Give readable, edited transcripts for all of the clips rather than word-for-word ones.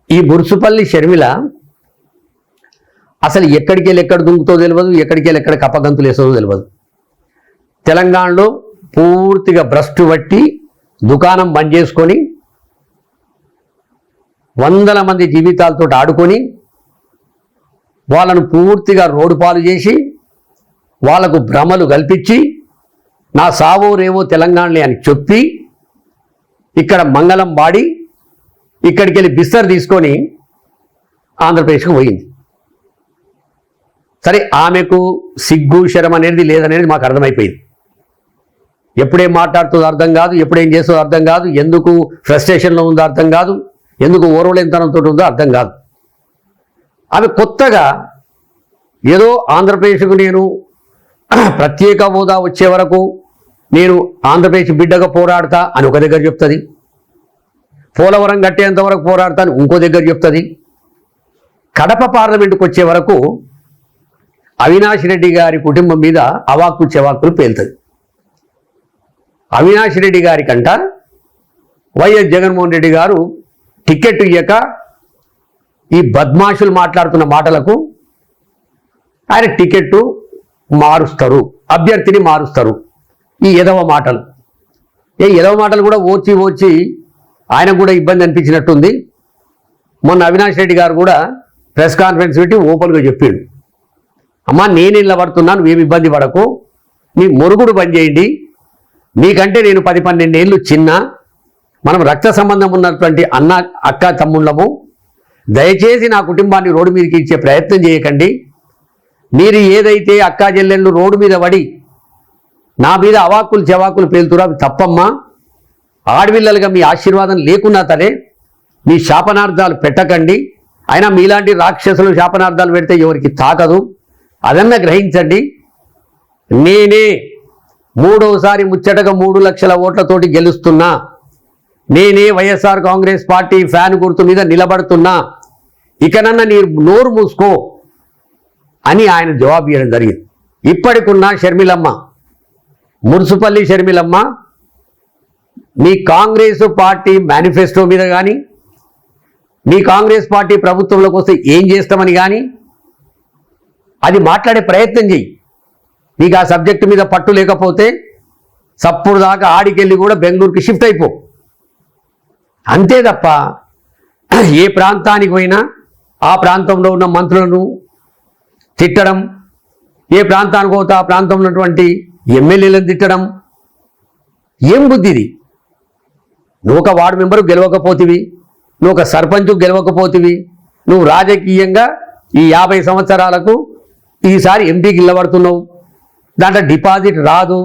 ఈ మురుసుపల్లి షర్మిల అసలు ఎక్కడికి వెళ్ళి ఎక్కడ దుంకుతో తెలియదు, ఎక్కడికి వెళ్ళి ఎక్కడ కప్పగంతులు వేసేదో తెలియదు. తెలంగాణలో పూర్తిగా భ్రష్టు పట్టి దుకాణం బంద్ చేసుకొని వందల మంది జీవితాలతో ఆడుకొని వాళ్ళను పూర్తిగా రోడ్డు పాలు చేసి వాళ్లకు భ్రమలు కల్పించి నా సావో రేవో తెలంగాణలే అని చెప్పి ఇక్కడ మంగళం వాడి ఇక్కడికి వెళ్ళి బిస్తర్ తీసుకొని ఆంధ్రప్రదేశ్కు పోయింది. సరే, ఆమెకు సిగ్గు శరం అనేది లేదనేది మాకు అర్థమైపోయింది. ఎప్పుడేం మాట్లాడుతుందో అర్థం కాదు, ఎప్పుడేం చేస్తుందో అర్థం కాదు, ఎందుకు ఫ్రస్ట్రేషన్లో ఉందో అర్థం కాదు, ఎందుకు ఓర్వలేనితనంతో ఉందో అర్థం కాదు. ఆమె కొత్తగా ఏదో ఆంధ్రప్రదేశ్కు నేను ప్రత్యేక హోదా వచ్చే వరకు నేను ఆంధ్రప్రదేశ్ బిడ్డగా పోరాడతా అని ఒక దగ్గర చెప్తుంది, పోలవరం కట్టేంత వరకు పోరాడతా అని ఇంకో దగ్గర చెప్తుంది, కడప పార్లమెంటుకు వచ్చే వరకు అవినాష్ రెడ్డి గారి కుటుంబం మీద అవాక్కు చెవాక్కులు పేలుతుంది. అవినాష్ రెడ్డి గారి కంట వైఎస్ జగన్మోహన్ రెడ్డి గారు టికెట్ ఇయ్యక ఈ బద్మాషులు మాట్లాడుతున్న మాటలకు ఆయన టికెట్టు మారుస్తారు, అభ్యర్థిని మారుస్తారు. ఈ ఎదవ మాటలు కూడా ఓచి ఆయన కూడా ఇబ్బంది అనిపించినట్టుంది. మొన్న అవినాష్ రెడ్డి గారు కూడా ప్రెస్ కాన్ఫరెన్స్ పెట్టి ఓపెన్గా చెప్పాడు, అమ్మా నేను ఇళ్ళ పడుతున్నాను, నువ్వేమి ఇబ్బంది పడకు, నీ మొరుగుడు బంద్ చేయండి, నీకంటే నేను 10-12 ఏళ్ళు చిన్న, మనం రక్త సంబంధం ఉన్నటువంటి అన్న అక్క తమ్ముళ్ళము, దయచేసి నా కుటుంబాన్ని రోడ్డు మీదకి ఇచ్చే ప్రయత్నం చేయకండి. మీరు ఏదైతే అక్కా చెల్లెళ్ళు రోడ్డు మీద పడి నా మీద అవాక్కులు చెవాకులు పేలుతురో అవి తప్పమ్మా. ఆడపిల్లలుగా మీ ఆశీర్వాదం లేకున్నా సరే మీ శాపనార్థాలు పెట్టకండి. అయినా మీలాంటి రాక్షసులు శాపనార్థాలు పెడితే ఎవరికి తాకదు, అదన్నా గ్రహించండి. నేనే 3వసారి ముచ్చటగా 3 లక్షల ఓట్లతోటి గెలుస్తున్నా, నేనే వైఎస్ఆర్ కాంగ్రెస్ పార్టీ ఫ్యాన్ గుర్తు మీద నిలబడుతున్నా, ఇకనన్నా మీరు నోరు మూసుకో అని ఆయన జవాబు ఇవ్వడం జరిగింది. ఇప్పటికున్న షర్మిలమ్మ, మురుసుపల్లి షర్మిలమ్మ, మీ కాంగ్రెస్ పార్టీ మేనిఫెస్టో మీద కానీ, మీ కాంగ్రెస్ పార్టీ ప్రభుత్వంలోకి వస్తే ఏం చేస్తామని కానీ అది మాట్లాడే ప్రయత్నం చెయ్యి. నీకు ఆ సబ్జెక్టు మీద పట్టు లేకపోతే సప్పుడు దాకా ఆడికెళ్ళి కూడా బెంగళూరుకి షిఫ్ట్ అయిపో. అంతే తప్ప ఏ ప్రాంతానికి పోయినా ఆ ప్రాంతంలో ఉన్న మంత్రులను తిట్టడం, ఏ ప్రాంతానికి పోతే ఆ ప్రాంతంలో ఉన్నటువంటి ఎమ్మెల్యేలను తిట్టడం ఏం బుద్ధిది? నువ్వు ఒక వార్డు మెంబరు గెలవకపోతివి, నువ్వు ఒక సర్పంచ్ గెలవకపోతివి, నువ్వు రాజకీయంగా ఈ 50 సంవత్సరాలకు ఈసారి ఎంపీకి నిలబడుతున్నావు, దాంట్లో డిపాజిట్ రాదు,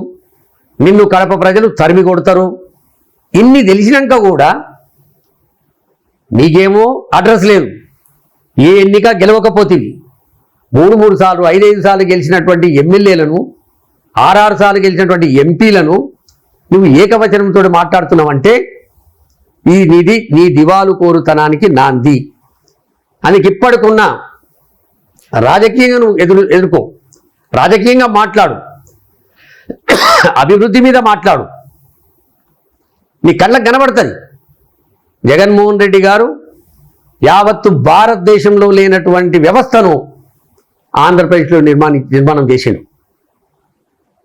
నిన్ను కడప ప్రజలు తరిమి కొడతారు. ఇన్ని తెలిసినాక కూడా నీకేమో అడ్రస్ లేదు, ఏ ఎన్నిక గెలవకపోతివి. 3 సార్లు 5 సార్లు గెలిచినటువంటి ఎమ్మెల్యేలను, 6 సార్లు గెలిచినటువంటి ఎంపీలను నువ్వు ఏకవచనంతో మాట్లాడుతున్నావంటే ఇది నీ దివాలు కోరుతనానికి నాంది. అందుకు ఇప్పటికున్న రాజకీయంగా నువ్వు ఎదుర్కో, రాజకీయంగా మాట్లాడు, అభివృద్ధి మీద మాట్లాడు, నీ కళ్ళకు కనబడుతుంది. జగన్మోహన్ రెడ్డి గారు యావత్తు భారతదేశంలో లేనటువంటి వ్యవస్థను ఆంధ్రప్రదేశ్లో నిర్మాణం చేసిండు.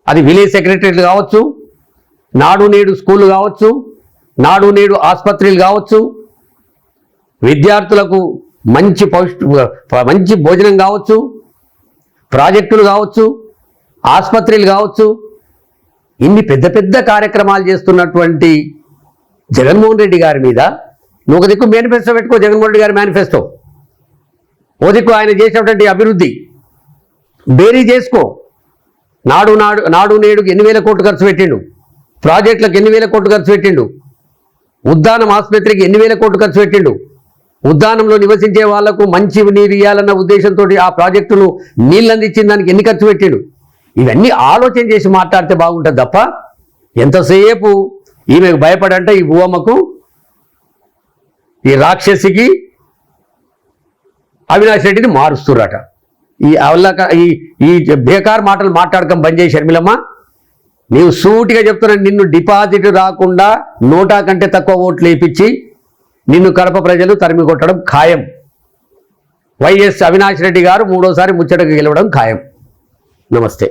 అది విలేజ్ సెక్రటరీలు కావచ్చు, నాడు నేడు స్కూళ్ళు కావచ్చు, నాడు నేడు ఆసుపత్రులు కావచ్చు, విద్యార్థులకు మంచి భోజనం కావచ్చు, ప్రాజెక్టులు కావచ్చు, ఆసుపత్రులు కావచ్చు, ఇన్ని పెద్ద పెద్ద కార్యక్రమాలు చేస్తున్నటువంటి జగన్మోహన్ రెడ్డి గారి మీద నువ్వు ఒక దిక్కు మేనిఫెస్టో పెట్టుకో, జగన్మోహన్ రెడ్డి గారి మేనిఫెస్టో, ఓ దిక్కు ఆయన చేసినటువంటి అభివృద్ధి బేరీ చేసుకో. నాడు నేడుకు 8,000 కోట్లు ఖర్చు పెట్టిండు, ప్రాజెక్టులకు 8,000 కోట్లు ఖర్చు పెట్టిండు, ఉద్దానం ఆసుపత్రికి 8,000 కోట్లు ఖర్చు పెట్టిండు, ఉద్దానంలో నివసించే వాళ్లకు మంచి నీరు ఇవ్వాలన్న ఉద్దేశంతో ఆ ప్రాజెక్టును నీళ్ళు అందించిన దానికి ఎన్ని ఖర్చు పెట్టిండు. ఇవన్నీ ఆలోచన చేసి మాట్లాడితే బాగుంటుంది తప్ప ఎంతసేపు ఈమెకు భయపడంటే ఈ భూవమ్మకు, ఈ రాక్షసికి అవినాష్ రెడ్డిని మారుస్తుర్రట. ఈ బేకార్ మాటలు మాట్లాడకం బంద్ చేయి షర్మిలమ్మ. నీవు సూటిగా చెప్తున్నా, నిన్ను డిపాజిట్ రాకుండా 100 కంటే తక్కువ ఓట్లు వేయించి నిన్ను కడప ప్రజలు తరిమి కొట్టడం ఖాయం. వైఎస్ అవినాష్ రెడ్డి గారు మూడోసారి ముచ్చటకు గెలవడం ఖాయం. నమస్తే.